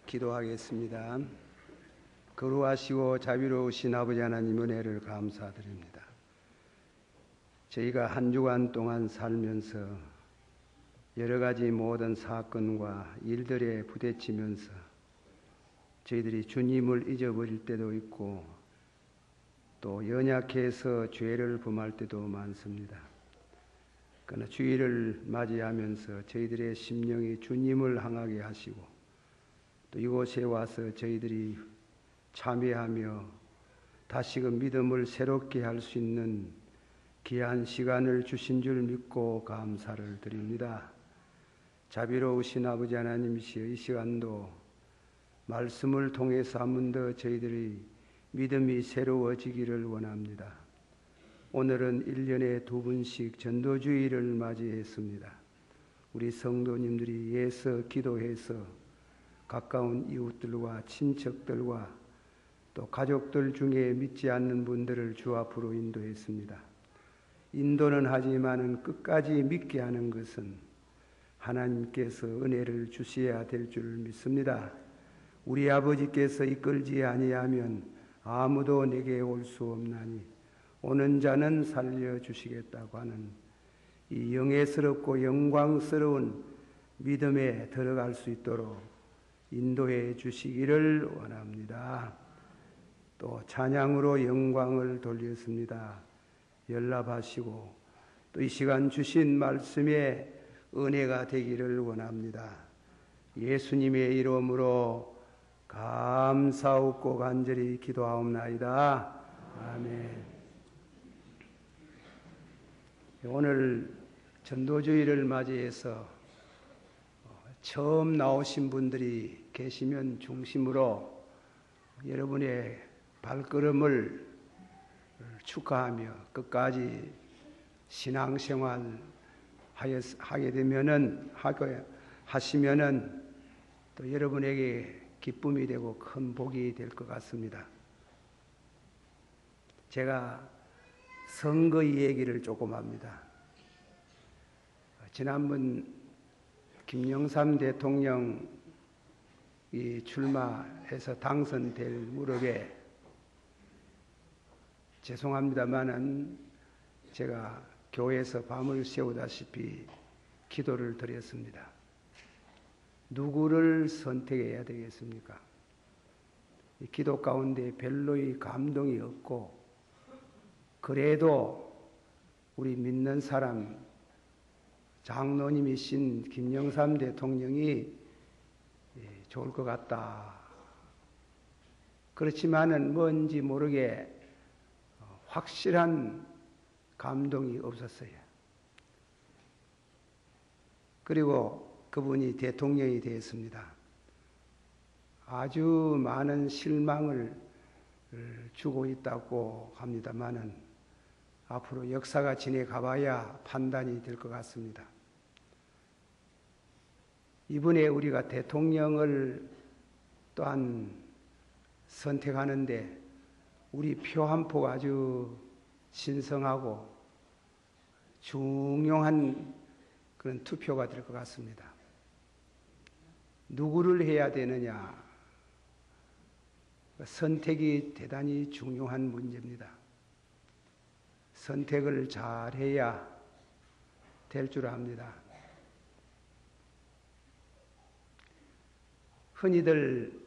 기도하겠습니다. 거룩하시고 자비로우신 아버지 하나님 은혜를 감사드립니다. 저희가 한 주간 동안 살면서 여러 가지 모든 사건과 일들에 부딪히면서 저희들이 주님을 잊어버릴 때도 있고 또 연약해서 죄를 범할 때도 많습니다. 그러나 주일을 맞이하면서 저희들의 심령이 주님을 향하게 하시고 또 이곳에 와서 저희들이 참여하며 다시금 믿음을 새롭게 할 수 있는 귀한 시간을 주신 줄 믿고 감사를 드립니다. 자비로우신 아버지 하나님이시여, 이 시간도 말씀을 통해서 한 번 더 저희들이 믿음이 새로워지기를 원합니다. 오늘은 1년에 2번씩 전도주의를 맞이했습니다. 우리 성도님들이 예서 기도해서 가까운 이웃들과 친척들과 또 가족들 중에 믿지 않는 분들을 주 앞으로 인도했습니다. 인도는 하지만은 끝까지 믿게 하는 것은 하나님께서 은혜를 주셔야 될 줄 믿습니다. 우리 아버지께서 이끌지 아니하면 아무도 내게 올 수 없나니 오는 자는 살려주시겠다고 하는 이 영예스럽고 영광스러운 믿음에 들어갈 수 있도록 인도해 주시기를 원합니다. 또 찬양으로 영광을 돌렸습니다. 연락하시고 또 이 시간 주신 말씀에 은혜가 되기를 원합니다. 예수님의 이름으로 감사하고 간절히 기도하옵나이다. 아멘. 오늘 전도주의를 맞이해서 처음 나오신 분들이 계시면 중심으로 여러분의 발걸음을 축하하며 끝까지 신앙생활 하시면은 또 여러분에게 기쁨이 되고 큰 복이 될 것 같습니다. 제가 선거 얘기를 조금 합니다. 지난번 김영삼 대통령이 출마해서 당선될 무렵에 죄송합니다만은 제가 교회에서 밤을 새우다시피 기도를 드렸습니다. 누구를 선택해야 되겠습니까? 이 기도 가운데 별로의 감동이 없고 그래도 우리 믿는 사람 장로님이신 김영삼 대통령이 좋을 것 같다. 그렇지만은 뭔지 모르게 확실한 감동이 없었어요. 그리고 그분이 대통령이 되었습니다. 아주 많은 실망을 주고 있다고 합니다만은 앞으로 역사가 지내가봐야 판단이 될 것 같습니다. 이번에 우리가 대통령을 또한 선택하는데 우리 표 한 표가 아주 신성하고 중요한 그런 투표가 될 것 같습니다. 누구를 해야 되느냐? 선택이 대단히 중요한 문제입니다. 선택을 잘 해야 될 줄 압니다. 흔히들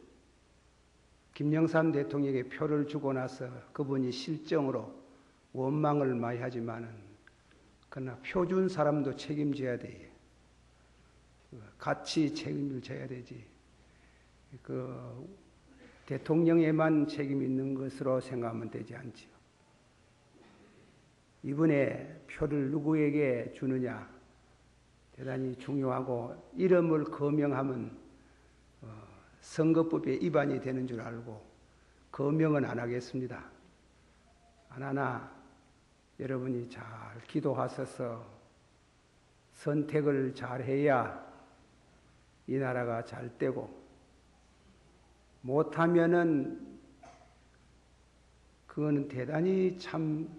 김영삼 대통령에게 표를 주고 나서 그분이 실정으로 원망을 많이 하지만은 그러나 표 준 사람도 책임져야 돼요. 같이 책임을 져야 되지. 그 대통령에만 책임 있는 것으로 생각하면 되지 않지요. 이번에 표를 누구에게 주느냐 대단히 중요하고 이름을 거명하면 선거법에 위반이 되는 줄 알고 거명은 안 하겠습니다. 안 하나 여러분이 잘 기도하셔서 선택을 잘 해야 이 나라가 잘 되고 못하면은 그거는 대단히 참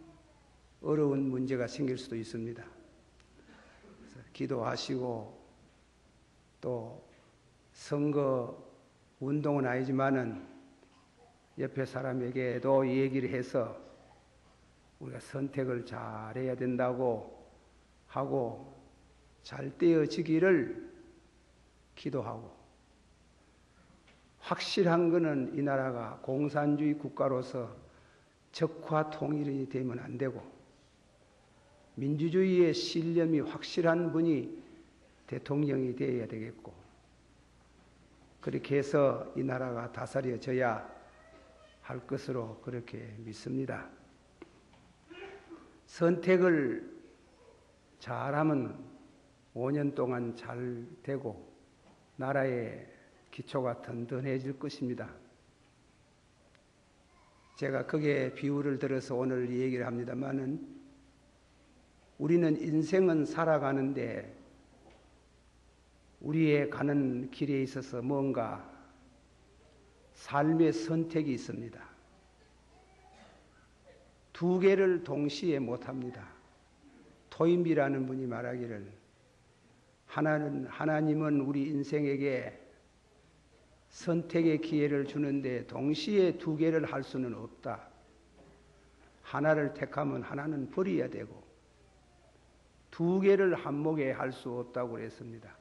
어려운 문제가 생길 수도 있습니다. 그래서 기도하시고 또 선거 운동은 아니지만은 옆에 사람에게도 얘기를 해서 우리가 선택을 잘해야 된다고 하고 잘 떼어지기를 기도하고, 확실한 것은 이 나라가 공산주의 국가로서 적화 통일이 되면 안 되고 민주주의의 신념이 확실한 분이 대통령이 되어야 되겠고, 그렇게 해서 이 나라가 다스려져야 할 것으로 그렇게 믿습니다. 선택을 잘하면 5년 동안 잘 되고 나라의 기초가 든든해질 것입니다. 제가 거기에 비유를 들어서 오늘 이 얘기를 합니다마는, 우리는 인생은 살아가는데 우리의 가는 길에 있어서 뭔가 삶의 선택이 있습니다. 두 개를 동시에 못합니다. 토임비라는 분이 말하기를, 하나님은 우리 인생에게 선택의 기회를 주는데 동시에 두 개를 할 수는 없다. 하나를 택하면 하나는 버려야 되고 두 개를 한목에 할 수 없다고 그랬습니다.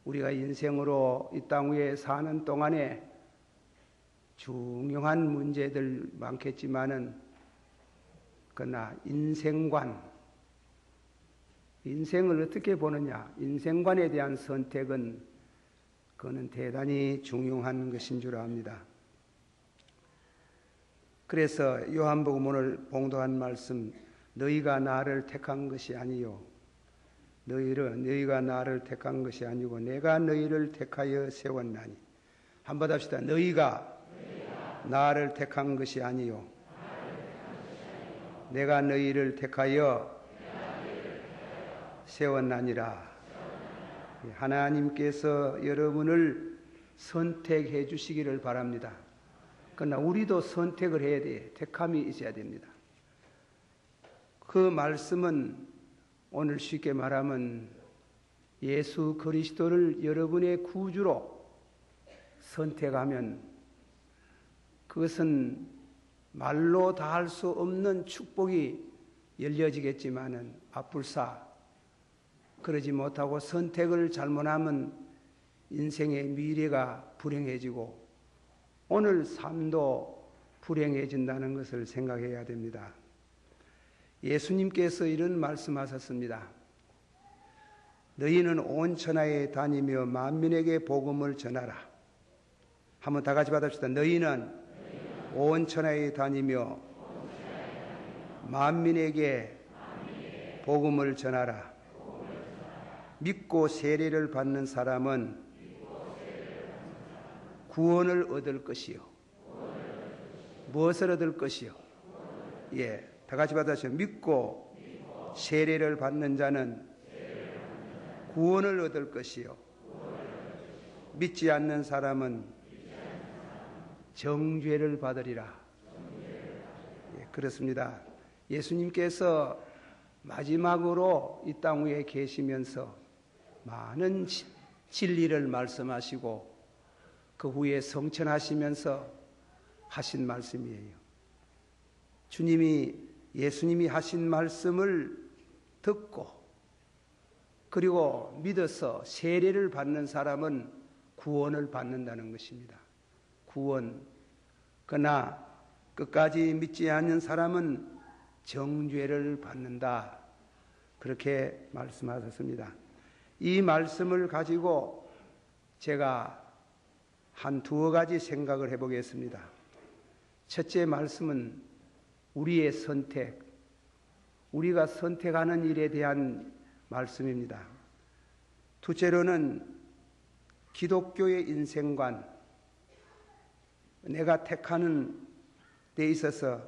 우리가 인생으로 이 땅 위에 사는 동안에 중요한 문제들 많겠지만은, 그러나 인생관, 인생을 어떻게 보느냐, 인생관에 대한 선택은 그거는 대단히 중요한 것인 줄 압니다. 그래서 요한복음 오늘 봉독한 말씀, 너희가 나를 택한 것이 아니요, 너희가 나를 택한 것이 아니고 내가 너희를 택하여 세웠나니. 한번 합시다. 너희가 나를 택한 것이 아니요, 내가 너희를 택하여 세웠나니라. 하나님께서 여러분을 선택해 주시기를 바랍니다. 그러나 우리도 선택을 해야 돼. 택함이 있어야 됩니다. 그 말씀은 오늘 쉽게 말하면 예수 그리스도를 여러분의 구주로 선택하면 그것은 말로 다 할 수 없는 축복이 열려지겠지만은 앞불사 그러지 못하고 선택을 잘못하면 인생의 미래가 불행해지고 오늘 삶도 불행해진다는 것을 생각해야 됩니다. 예수님께서 이런 말씀하셨습니다. 너희는 온 천하에 다니며 만민에게 복음을 전하라. 한번 다 같이 받읍시다. 너희는 온 천하에 다니며 만민에게 복음을 전하라. 믿고 세례를 받는 사람은 구원을 얻을 것이요. 무엇을 얻을 것이요? 예, 다 같이 받아주세요. 믿고 세례를 받는 자는 구원을 얻을 것이요. 믿지 않는 사람은 정죄를 받으리라. 예, 그렇습니다. 예수님께서 마지막으로 이 땅 위에 계시면서 많은 진리를 말씀하시고 그 후에 성천하시면서 하신 말씀이에요. 예수님이 하신 말씀을 듣고 그리고 믿어서 세례를 받는 사람은 구원을 받는다는 것입니다. 구원. 그러나 끝까지 믿지 않는 사람은 정죄를 받는다. 그렇게 말씀하셨습니다. 이 말씀을 가지고 제가 한 두어 가지 생각을 해보겠습니다. 첫째 말씀은 우리의 선택, 우리가 선택하는 일에 대한 말씀입니다. 둘째로는 기독교의 인생관, 내가 택하는 데 있어서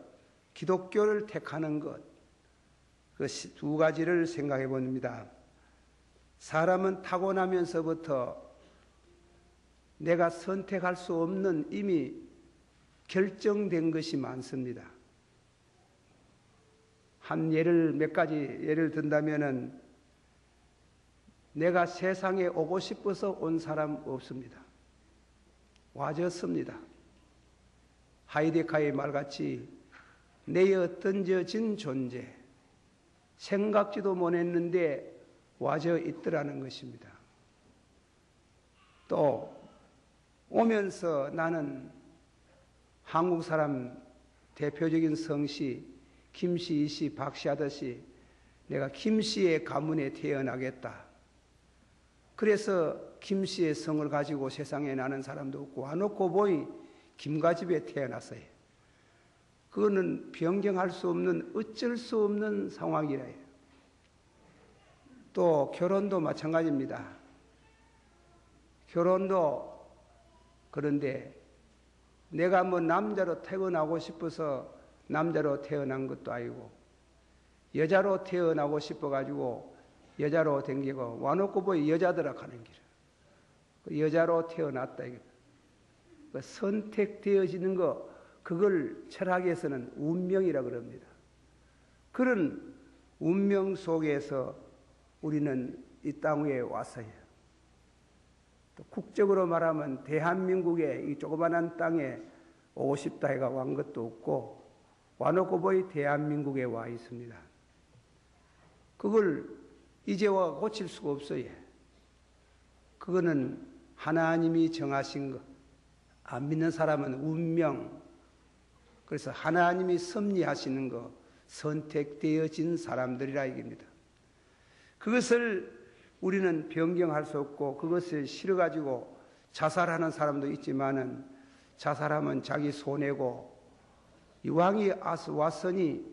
기독교를 택하는 것, 그 두 가지를 생각해 봅니다. 사람은 타고나면서부터 내가 선택할 수 없는 이미 결정된 것이 많습니다. 몇 가지 예를 든다면은 내가 세상에 오고 싶어서 온 사람 없습니다. 와졌습니다. 하이데카의 말같이 내어 던져진 존재, 생각지도 못했는데 와져 있더라는 것입니다. 또 오면서 나는 한국 사람 대표적인 성씨 김씨, 이씨, 박씨 하듯이 내가 김씨의 가문에 태어나겠다. 그래서 김씨의 성을 가지고 세상에 나는 사람도 없고 와놓고 보니 김가집에 태어났어요. 그거는 변경할 수 없는 어쩔 수 없는 상황이라 해요. 또 결혼도 마찬가지입니다. 결혼도 그런데 내가 뭐 남자로 태어나고 싶어서 남자로 태어난 것도 아니고 여자로 태어나고 싶어가지고 여자로 댕기고 와놓고 보니 여자더라 하는 길. 여자로 태어났다. 선택되어지는 거 그걸 철학에서는 운명이라 그럽니다. 그런 운명 속에서 우리는 이 땅 위에 왔어요. 또 국적으로 말하면 대한민국의 이 조그마한 땅에 오고 싶다 해가 완 것도 없고 와놓고 보니 대한민국에 와 있습니다. 그걸 이제와 고칠 수가 없어요. 그거는 하나님이 정하신 것. 안 믿는 사람은 운명. 그래서 하나님이 섭리하시는 것, 선택되어진 사람들이라 이깁니다. 그것을 우리는 변경할 수 없고 그것을 싫어가지고 자살하는 사람도 있지만은 자살하면 자기 손해고 이왕이 왔으니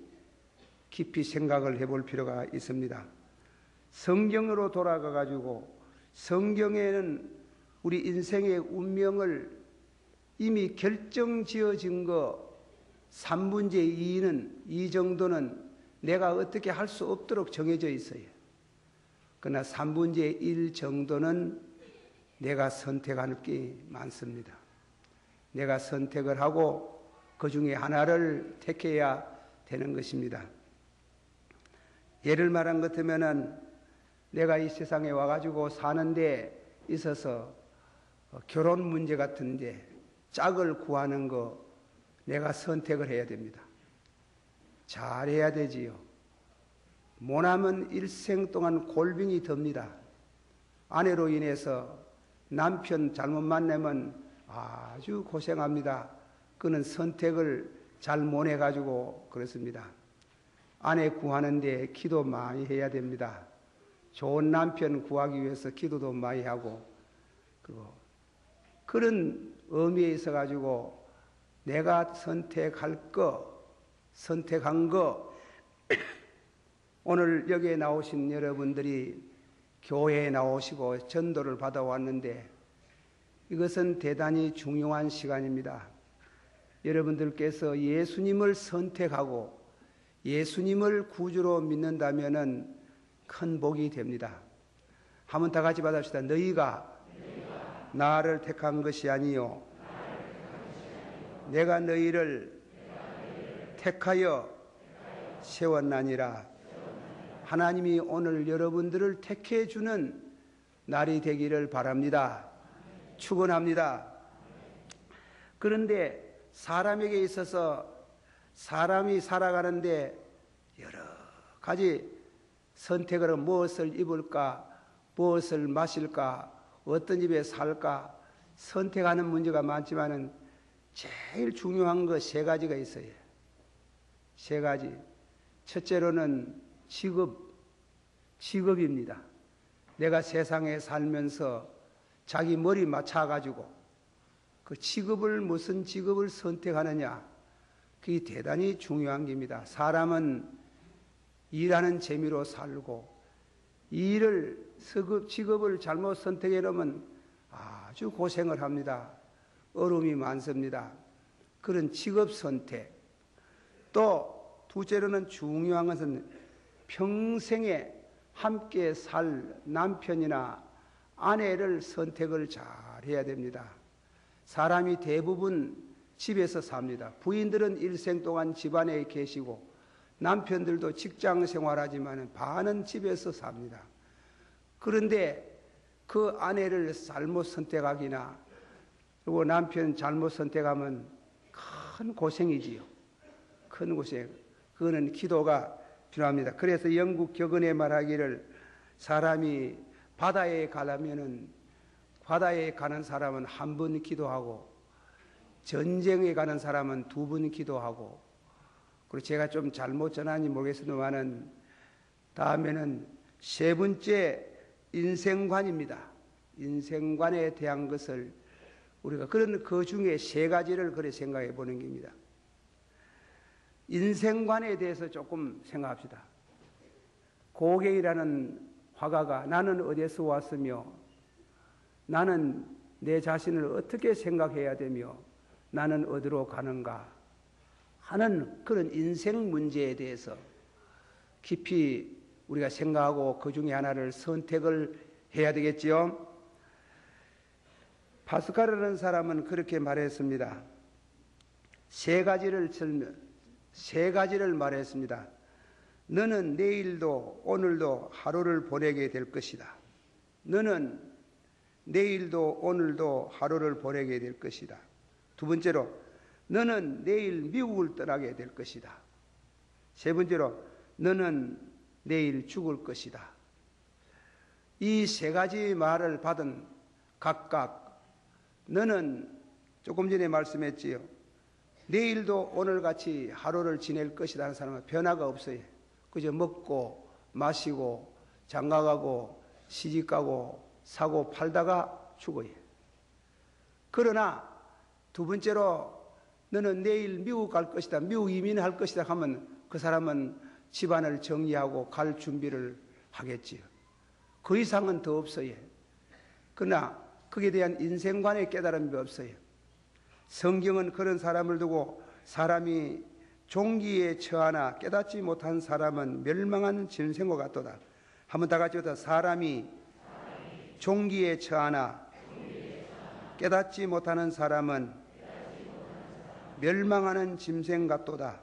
깊이 생각을 해볼 필요가 있습니다. 성경으로 돌아가가지고 성경에는 우리 인생의 운명을 이미 결정지어진 거 3분의 2는 이 정도는 내가 어떻게 할 수 없도록 정해져 있어요. 그러나 3분의 1 정도는 내가 선택할 게 많습니다. 내가 선택을 하고 그 중에 하나를 택해야 되는 것입니다. 예를 말한 것 같으면은 내가 이 세상에 와가지고 사는 데 있어서 결혼 문제 같은데 짝을 구하는 거 내가 선택을 해야 됩니다. 잘해야 되지요. 못하면 일생 동안 골병이 듭니다. 아내로 인해서 남편 잘못 만나면 아주 고생합니다. 그는 선택을 잘 못해가지고 그렇습니다. 아내 구하는데 기도 많이 해야 됩니다. 좋은 남편 구하기 위해서 기도도 많이 하고 그런 의미에 있어가지고 내가 선택한 거 오늘 여기에 나오신 여러분들이 교회에 나오시고 전도를 받아왔는데 이것은 대단히 중요한 시간입니다. 여러분들께서 예수님을 선택하고 예수님을 구주로 믿는다면 큰 복이 됩니다. 한번 다 같이 받읍시다. 너희가 나를 택한 것이 아니요 내가 너희를 택하여 세웠나니라. 하나님이 오늘 여러분들을 택해 주는 날이 되기를 바랍니다. 축원합니다. 그런데 사람에게 있어서 사람이 살아가는데 여러 가지 선택을 하면 무엇을 입을까, 무엇을 마실까, 어떤 집에 살까 선택하는 문제가 많지만은 제일 중요한 거 세 가지가 있어요. 세 가지. 첫째로는 직업입니다. 내가 세상에 살면서 자기 머리 맞춰가지고 그 직업을 무슨 직업을 선택하느냐 그게 대단히 중요한 겁니다. 사람은 일하는 재미로 살고 직업을 잘못 선택해 놓으면 아주 고생을 합니다. 어려움이 많습니다. 그런 직업 선택. 또 둘째로는 중요한 것은 평생에 함께 살 남편이나 아내를 선택을 잘 해야 됩니다. 사람이 대부분 집에서 삽니다. 부인들은 일생 동안 집안에 계시고 남편들도 직장 생활하지만 반은 집에서 삽니다. 그런데 그 아내를 잘못 선택하기나 그리고 남편 잘못 선택하면 큰 고생이지요. 큰 고생. 그거는 기도가 필요합니다. 그래서 영국 격언에 말하기를 사람이 바다에 가려면은 바다에 가는 사람은 한 번 기도하고 전쟁에 가는 사람은 두 번 기도하고, 그리고 제가 좀 잘못 전하는지 모르겠습니다만은 다음에는 세 번째 인생관입니다. 인생관에 대한 것을 우리가 그런 그 중에 세 가지를 그래 생각해 보는 겁니다. 인생관에 대해서 조금 생각합시다. 고갱이라는 화가가 나는 어디서 왔으며 나는 내 자신을 어떻게 생각해야 되며 나는 어디로 가는가 하는 그런 인생 문제에 대해서 깊이 우리가 생각하고 그 중에 하나를 선택을 해야 되겠지요. 파스칼이라는 사람은 그렇게 말했습니다. 세 가지를 말했습니다. 너는 내일도 오늘도 하루를 보내게 될 것이다. 너는 내일도 오늘도 하루를 보내게 될 것이다. 두 번째로 너는 내일 미국을 떠나게 될 것이다. 세 번째로 너는 내일 죽을 것이다. 이 세 가지 말을 받은 각각 너는 조금 전에 말씀했지요. 내일도 오늘같이 하루를 지낼 것이라는 사람은 변화가 없어요. 그저 먹고 마시고 장가가고 시집가고 사고 팔다가 죽어요. 그러나 두 번째로 너는 내일 미국 갈 것이다, 미국 이민할 것이다 하면 그 사람은 집안을 정리하고 갈 준비를 하겠지요. 그 이상은 더 없어요. 그러나 거기에 대한 인생관의 깨달음이 없어요. 성경은 그런 사람을 두고 사람이 종기에 처하나 깨닫지 못한 사람은 멸망하는 짐승과 같도다. 한번 다 같이 보자. 사람이 종기에 처하나 깨닫지 못하는 사람은 멸망하는 짐승 같도다.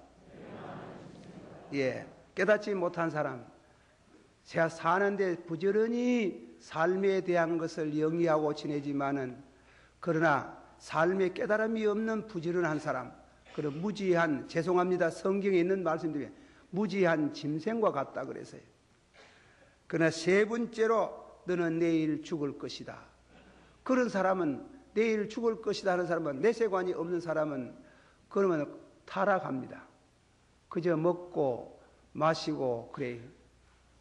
예, 깨닫지 못한 사람, 제가 사는데 부지런히 삶에 대한 것을 영위하고 지내지만은 그러나 삶의 깨달음이 없는 부지런한 사람, 그런 무지한, 죄송합니다, 성경에 있는 말씀 중에 무지한 짐승과 같다 그랬어요. 그러나 세 번째로 너는 내일 죽을 것이다. 그런 사람은 내일 죽을 것이다 하는 사람은, 내세관이 없는 사람은 그러면 타락합니다. 그저 먹고 마시고 그래요.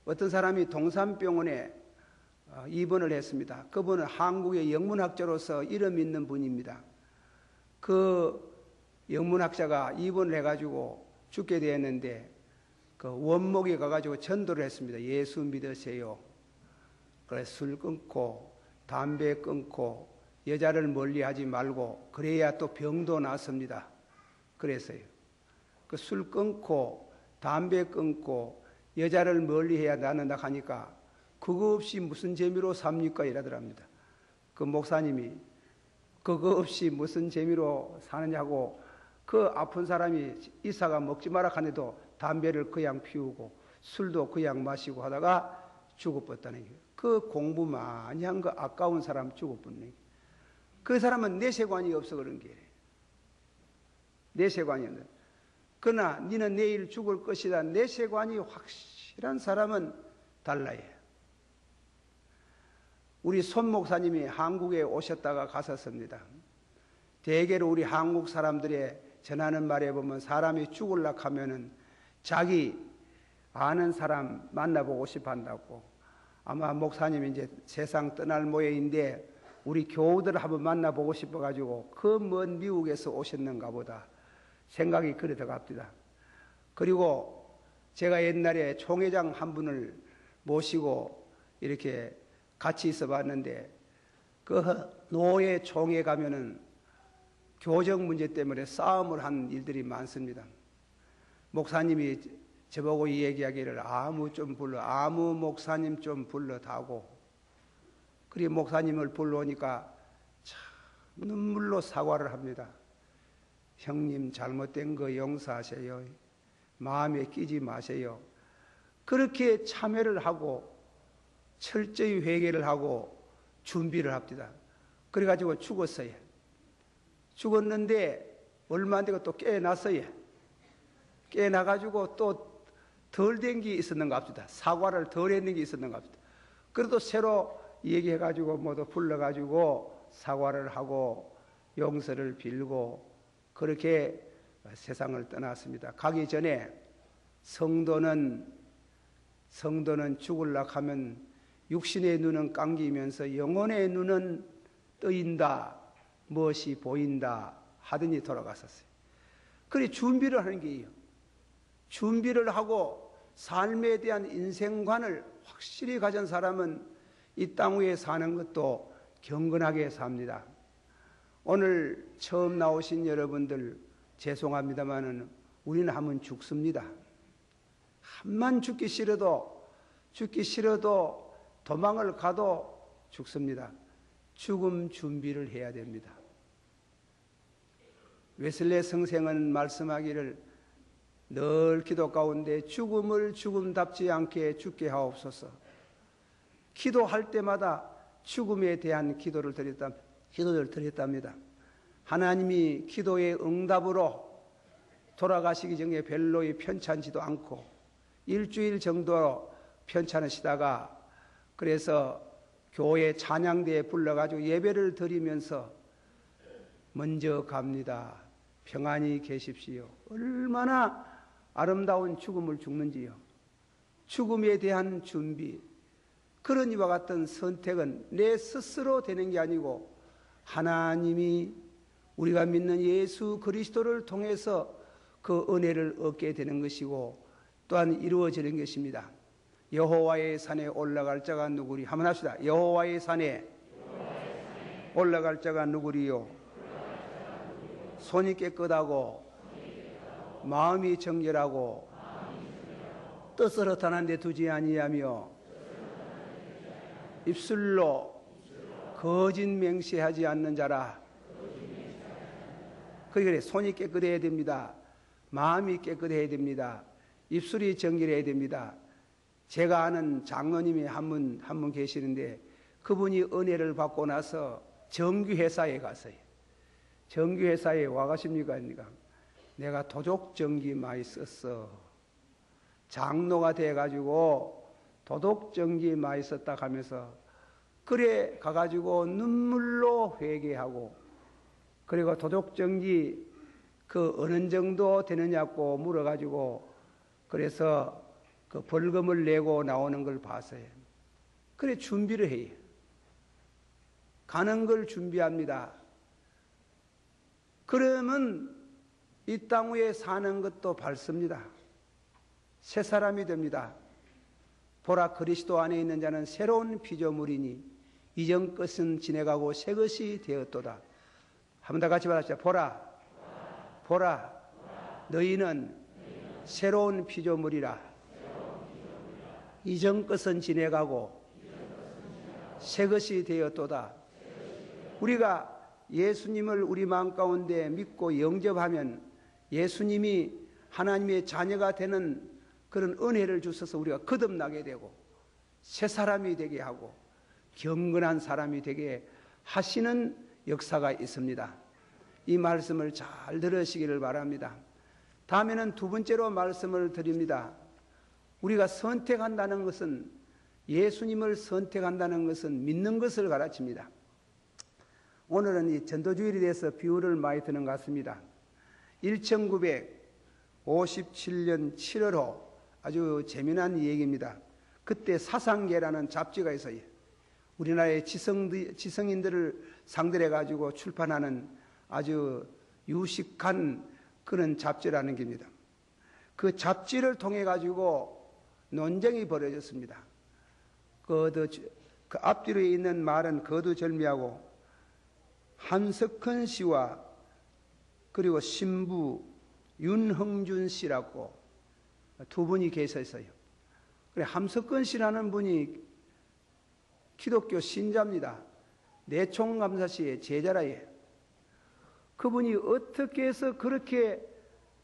어떤 사람이 동산병원에 입원을 했습니다. 그분은 한국의 영문학자로서 이름 있는 분입니다. 그 영문학자가 입원을 해가지고 죽게 되었는데 그 원목에 가가지고 전도를 했습니다. 예수 믿으세요. 그래서 술 끊고 담배 끊고 여자를 멀리하지 말고 그래야 또 병도 낫습니다. 그래서요. 그 술 끊고 담배 끊고 여자를 멀리해야 낫는다 하니까 그거 없이 무슨 재미로 삽니까? 이러더랍니다. 그 목사님이 그거 없이 무슨 재미로 사느냐고 그 아픈 사람이 이사가 먹지 마라 하는데도 담배를 그냥 피우고 술도 그냥 마시고 하다가 죽어버렸다는 거예요. 그 공부 많이 한 거 아까운 사람 죽어버렸네. 그 사람은 내세관이 없어 그런 게. 내세관이 없는. 그러나 너는 내일 죽을 것이다. 내세관이 확실한 사람은 달라요. 우리 손 목사님이 한국에 오셨다가 갔었습니다. 대개로 우리 한국 사람들의 전하는 말에 보면 사람이 죽으려고 하면은 자기 아는 사람 만나보고 싶어 한다고. 아마 목사님이 이제 세상 떠날 모양인데 우리 교우들을 한번 만나보고 싶어가지고 그 먼 미국에서 오셨는가 보다 생각이 그래 들어갑니다. 그리고 제가 옛날에 총회장 한 분을 모시고 이렇게 같이 있어 봤는데 그 노예 총회 가면은 교정 문제 때문에 싸움을 한 일들이 많습니다. 목사님이 저보고 이 얘기하기를 아무 목사님 좀 불러다고. 그리고 목사님을 불러오니까 참 눈물로 사과를 합니다. 형님 잘못된 거 용서하세요. 마음에 끼지 마세요. 그렇게 참회를 하고 철저히 회개를 하고 준비를 합니다. 그래가지고 죽었어요. 죽었는데 얼마 안 되고 또 깨어났어요. 깨어나가지고 또 덜 된 게 있었는가 합니다. 사과를 덜 했는 게 있었는가 합니다. 그래도 새로 얘기해가지고 모두 불러가지고 사과를 하고 용서를 빌고 그렇게 세상을 떠났습니다. 가기 전에 성도는 죽으려고 하면 육신의 눈은 감기면서 영혼의 눈은 뜨인다, 무엇이 보인다 하더니 돌아갔었어요. 그래 준비를 하는 게예요. 준비를 하고 삶에 대한 인생관을 확실히 가진 사람은 이 땅 위에 사는 것도 경건하게 삽니다. 오늘 처음 나오신 여러분들 죄송합니다마는 우리는 한번 죽습니다. 한만 죽기 싫어도 도망을 가도 죽습니다. 죽음 준비를 해야 됩니다. 웨슬레 성생은 말씀하기를 늘 기도 가운데 죽음을 죽음답지 않게 죽게 하옵소서. 기도할 때마다 죽음에 대한 기도를 드렸답니다. 하나님이 기도의 응답으로 돌아가시기 전에 별로 편찮지도 않고 일주일 정도 편찮으시다가 그래서 교회 찬양대에 불러가지고 예배를 드리면서 먼저 갑니다. 평안히 계십시오. 얼마나 아름다운 죽음을 죽는지요. 죽음에 대한 준비. 그런 이와 같은 선택은 내 스스로 되는 게 아니고 하나님이 우리가 믿는 예수 그리스도를 통해서 그 은혜를 얻게 되는 것이고 또한 이루어지는 것입니다. 여호와의 산에 올라갈 자가 누구리? 한번 합시다. 여호와의 산에 올라갈 자가 누구리요? 손이 깨끗하고 마음이 정결하고 뜻을 허탄한 데 두지 아니하며 입술로 거짓 맹세하지 않는 자라. 그래 손이 깨끗해야 됩니다. 마음이 깨끗해야 됩니다. 입술이 정결해야 됩니다. 제가 아는 장로님이 한 분 계시는데 그분이 은혜를 받고 나서 정규회사에 갔어요. 정규회사에 와가십니까? 내가 도덕정기 많이 썼어. 장로가 돼가지고 도덕정기 많이 썼다 하면서 그래 가가지고 눈물로 회개하고 그리고 도덕정기 그 어느 정도 되느냐고 물어가지고 그래서 그 벌금을 내고 나오는 걸 봤어요. 그래 준비를 해요. 가는 걸 준비합니다. 그러면 이 땅 위에 사는 것도 밝습니다. 새 사람이 됩니다. 보라 보라 안에 있는 자는 새로운 피조물이니 이전 것은 지나가고 새 것이 되었도다. 한 번 더 같이 말합시다. 보라 너희는 새로운 피조물이라. 이전 것은 지나가고 새 것이 되었도다. 우리가 예수님을 우리 마음 가운데 믿고 영접하면 예수님이 하나님의 자녀가 되는 그런 은혜를 주셔서 우리가 거듭나게 되고 새 사람이 되게 하고 경건한 사람이 되게 하시는 역사가 있습니다. 이 말씀을 잘 들으시기를 바랍니다. 다음에는 두 번째로 말씀을 드립니다. 우리가 선택한다는 것은 예수님을 선택한다는 것은 믿는 것을 가르칩니다. 오늘은 이 전도주일에 대해서 비유를 많이 드는 것 같습니다. 1957년 7월호 아주 재미난 얘기입니다. 그때 사상계라는 잡지가 있어요. 우리나라의 지성인들을 상대로 해가지고 출판하는 아주 유식한 그런 잡지라는 겁니다. 그 잡지를 통해 가지고 논쟁이 벌어졌습니다. 그 앞뒤로 있는 말은 거두절미하고 한석헌 씨와 그리고 신부 윤흥준 씨라고 두 분이 계셨어요. 그래 한석헌 씨라는 분이 기독교 신자입니다. 내총감사씨의 제자라예요. 그분이 어떻게 해서 그렇게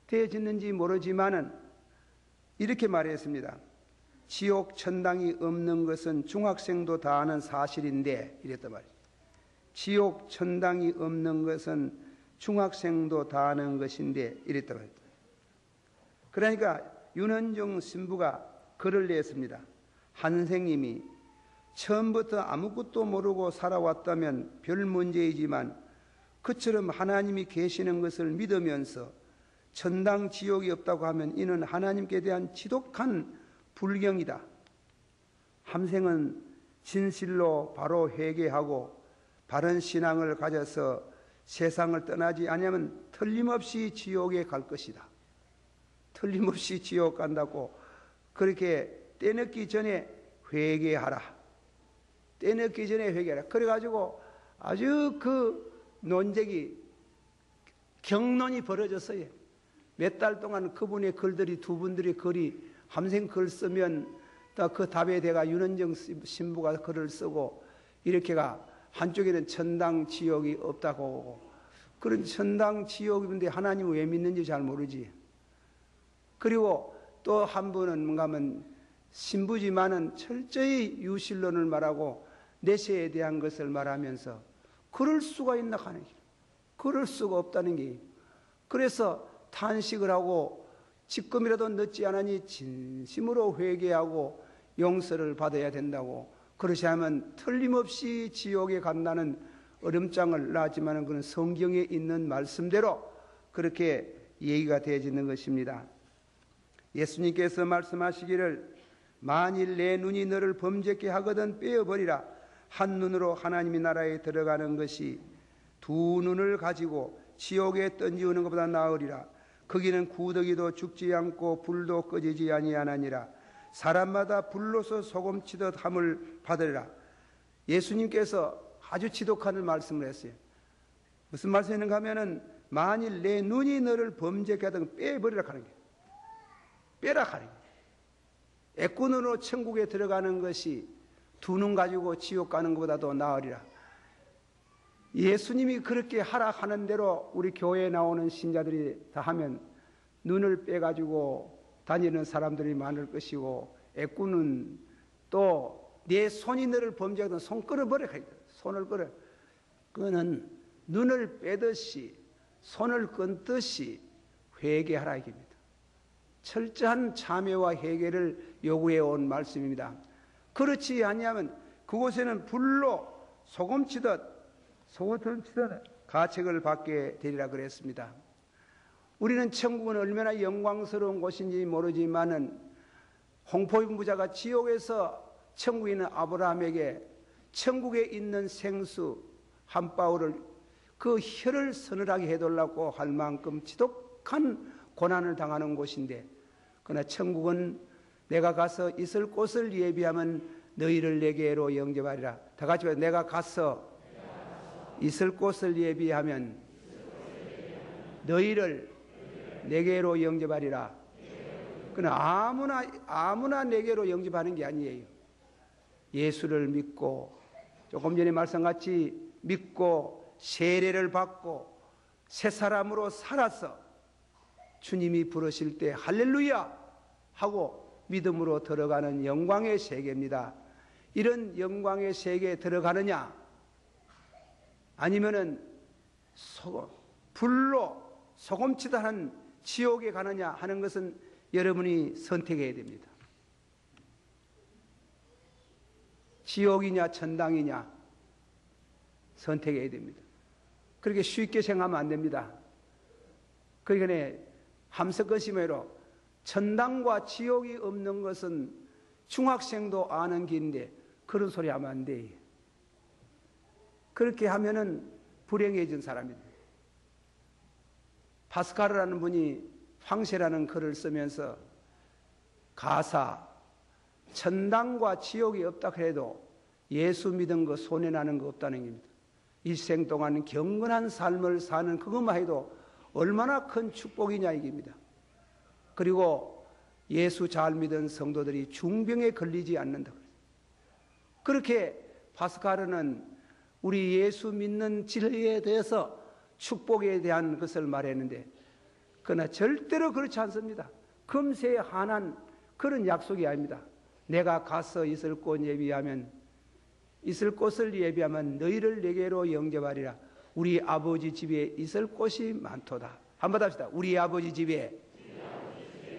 되어졌는지 모르지만은 이렇게 말했습니다. 지옥 천당이 없는 것은 중학생도 다 아는 사실인데 이랬단 말이에요. 지옥 천당이 없는 것은 중학생도 다 아는 것인데 이랬다고 했다. 그러니까 윤원중 신부가 글을 냈습니다. 한 선생님이 처음부터 아무것도 모르고 살아왔다면 별 문제이지만 그처럼 하나님이 계시는 것을 믿으면서 천당 지옥이 없다고 하면 이는 하나님께 대한 지독한 불경이다. 함생은 진실로 바로 회개하고 바른 신앙을 가져서 세상을 떠나지 아니하면 틀림없이 지옥에 갈 것이다. 틀림없이 지옥 간다고 그렇게 때늦기 전에 회개하라. 때늦기 전에 회개하라. 그래가지고 아주 그 논쟁이 경론이 벌어졌어요. 몇 달 동안 그분의 글들이 두 분들의 글이 함생 글 쓰면 그 답에 대가 윤원정 신부가 글을 쓰고 이렇게가 한쪽에는 천당 지옥이 없다고 그런 천당 지옥인데 하나님을 왜 믿는지 잘 모르지. 그리고 또 한 분은 뭔가 하면 신부지만은 철저히 유실론을 말하고 내세에 대한 것을 말하면서 그럴 수가 있나 하는 게 그럴 수가 없다는 게 그래서 탄식을 하고 지금이라도 늦지 않으니 진심으로 회개하고 용서를 받아야 된다고 그렇지 않으면 틀림없이 지옥에 간다는 얼음장을 놨지만 그는 성경에 있는 말씀대로 그렇게 얘기가 되어지는 것입니다. 예수님께서 말씀하시기를 만일 내 눈이 너를 범죄케 하거든 빼어버리라. 한 눈으로 하나님의 나라에 들어가는 것이 두 눈을 가지고 지옥에 던지우는 것보다 나으리라. 거기는 구더기도 죽지 않고 불도 꺼지지 아니하나니라. 사람마다 불로서 소금치듯 함을 받으리라. 예수님께서 아주 지독한 말씀을 했어요. 무슨 말씀인가 하면은 만일 내 눈이 너를 범죄케 하든 빼버리라 하는 게 빼라 하는 게 애꾼으로 천국에 들어가는 것이 두 눈 가지고 지옥 가는 것보다도 나으리라. 예수님이 그렇게 하라 하는 대로 우리 교회에 나오는 신자들이 다 하면 눈을 빼가지고 다니는 사람들이 많을 것이고 애꾸는 또 내 손이 너를 범죄하던 손 끌어버려. 손을 끌어. 그거는 눈을 빼듯이 손을 끊듯이 회개하라 이깁니다. 철저한 참회와 회개를 요구해 온 말씀입니다. 그렇지 아니하면 그곳에는 불로 소금치듯 가책을 받게 되리라 그랬습니다. 우리는 천국은 얼마나 영광스러운 곳인지 모르지만은 홍포인 부자가 지옥에서 천국에 있는 아브라함에게 천국에 있는 생수 한 바울을 그 혀를 서늘하게 해달라고 할 만큼 지독한 고난을 당하는 곳인데 그러나 천국은 내가 가서 있을 곳을 예비하면 너희를 내게로 영접하리라. 다 같이 내가 가서 있을 곳을 예비하면 너희를 내게로 영접하리라. 그러나 아무나 내게로 영접하는 게 아니에요. 예수를 믿고 조금 전에 말씀같이 믿고 세례를 받고 새 사람으로 살아서 주님이 부르실 때 할렐루야 하고 믿음으로 들어가는 영광의 세계입니다. 이런 영광의 세계에 들어가느냐 아니면은 불로 소금치다한 지옥에 가느냐 하는 것은 여러분이 선택해야 됩니다. 지옥이냐 천당이냐 선택해야 됩니다. 그렇게 쉽게 생각하면 안 됩니다. 그러니까 함석거시매로 천당과 지옥이 없는 것은 중학생도 아는 길인데 그런 소리 하면 안 돼. 그렇게 하면은 불행해진 사람입니다. 파스카르라는 분이 황새라는 글을 쓰면서 가사 천당과 지옥이 없다 해도 예수 믿은 거 손해나는 거 없다는 겁니다. 일생 동안 경건한 삶을 사는 그것만 해도 얼마나 큰 축복이냐 이깁니다. 그리고 예수 잘 믿은 성도들이 중병에 걸리지 않는다. 그렇게 파스카르는 우리 예수 믿는 진리에 대해서 축복에 대한 것을 말했는데 그러나 절대로 그렇지 않습니다. 금세에 한한 그런 약속이 아닙니다. 내가 가서 있을 곳을 예비하면 너희를 내게로 영접하리라. 우리 아버지 집에 있을 곳이 많도다. 한번 합시다. 우리 아버지 집에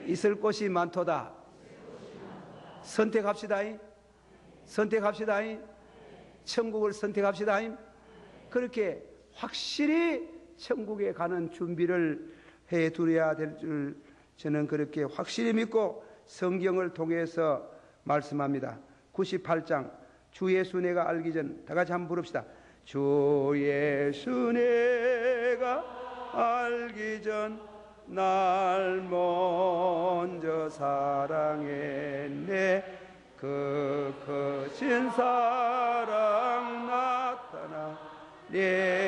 있을 곳이 많도다. 선택합시다. 선택합시다. 천국을 선택합시다. 그렇게 확실히 천국에 가는 준비를 해 두어야 될 줄 저는 그렇게 확실히 믿고 성경을 통해서 말씀합니다. 98장 주 예수 내가 알기 전, 다 같이 한번 부릅시다. 주 예수 내가 알기 전 날 먼저 사랑했네. 그 크신 사랑 나타나 내